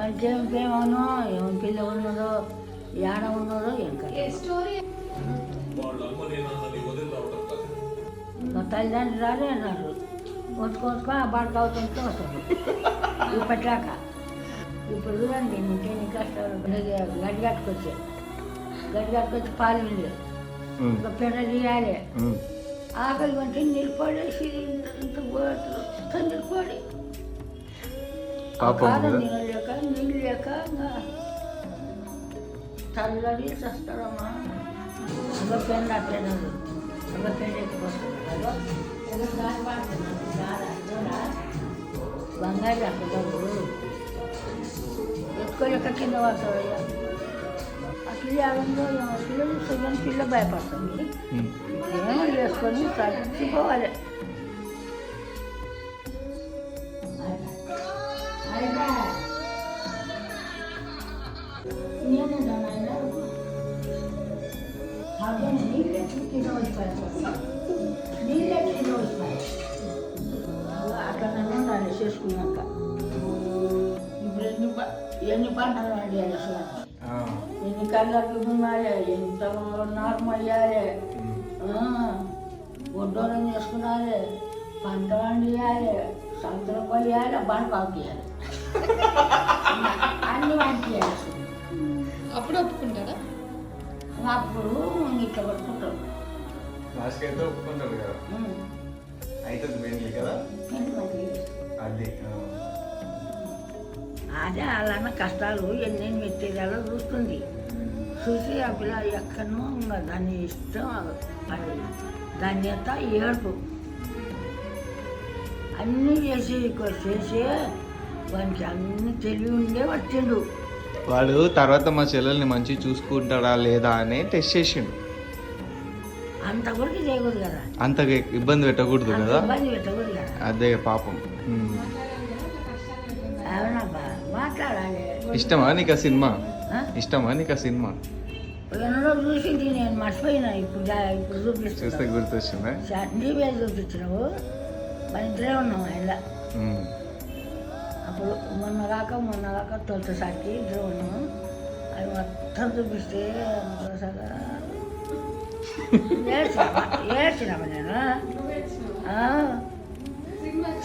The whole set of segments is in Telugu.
ఇంకేమవునో ఏమో పిల్ల ఉన్నదో ఏడ ఉన్నదో ఏం కదా తల్లిదండ్రులు రాలే అన్నారు కొట్టుకోసుకొని ఆ బాట అవుతుంటే వస్తుంది ఇప్పట్లాక ఇప్పుడు చూడండి ఇంకెన్ని కష్టాలు గడ్డి కట్టుకొచ్చి పాలు ఉండే ఇంకా పెద్ద తీయాలి ఆకలి కొంటే నిలబడేసి ఇంత నిలబడి కాదు తినలేక నీళ్ళు లేక చల్లడి చస్తారమ్మా ఇంకా పెన్ను అట్లేదు ఇంకా పెన్ను ఎత్తుకొస్తుంది బంగారు అక్కడ ఎత్తుకోలేక కింద పడతాడయ్యా ఆ పిల్ల ఆడంలో పిల్ల చూస్తే పిల్ల భయపడుతుంది ఏమో చేసుకొని చచ్చిపోవాలి అట్లా ఉండాలి చేసుకున్నాక ఇప్పుడు ఎన్ని పంటలు వండియాలి అసలు ఎన్ని కళ్ళకి ఉండాలి ఎంత నార్మల్ వేయాలి ఒడ్డోరం చేసుకున్నాలి పంట వండియాలి సంతరం కొలియాలి బండ పంపించాలి అన్ని వంటియాలి అప్పుడు ఒప్పుకుంటారా అప్పుడు ఇట్లా పట్టుకుంటాం లాస్ట్కి అయితే ఒప్పుకుంటారు కదా అవుతుంది మెయిన్లీ కదా అది అదే అలానే కష్టాలు ఎన్నెన్ని మెటీరియాలో చూస్తుంది చూసి ఆ పిల్ల ఎక్కడనో ఇంకా దాని ఇష్టం అది దాని అంతా ఏడుపు అన్నీ చేసి వానికి అన్ని తెలివి ఉండే వచ్చిండు వాడు తర్వాత మా చెల్లెల్ని మంచిగా చూసుకుంటాడా లేదా అని టెస్ట్ చేసిండు అంత కూడా చేయకూడదు కదా అంతగా ఇబ్బంది పెట్టకూడదు కదా ఇబ్బంది పెట్టకూడదు కదా అదే పాపం అవునబ్బా మాట్లాడాలి ఇష్టమా నీకు ఆ సినిమా ఇష్టమా నీకు ఆ సినిమా ఎన్నో చూసింది నేను మర్చిపోయినా ఇప్పుడు చూస్తే చూపిస్తున్నా గుర్తొచ్చిందా చట్నీ వేసి చూపించినావు మన ఇద్దరే ఉన్నాం ఇలా అప్పుడు మొన్న కాక తొలసారికి ఇద్దరు ఉన్నాము అది మొత్తం చూపిస్తే ఏడ్చినాము నేను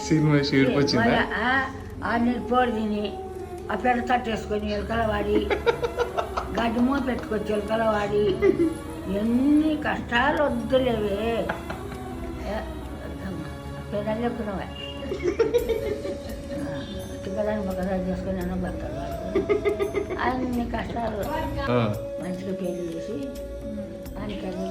సినిమా షేర్కి వచ్చిందా నేను పోడు తిని ఆ పెద్ద తట్టేసుకొని ఎలకలవాడి గడ్డి మూత పెట్టుకొచ్చి ఎలకలవాడి ఎన్ని కష్టాలు వద్దులేవే పెద్దలు చెప్తున్నావా టిక్కదాన్ని ఒకసారి చేసుకొని అన్న బతాడు అన్ని కష్టాలు మంచిగా పెళ్లి చేసి దానికి అన్ని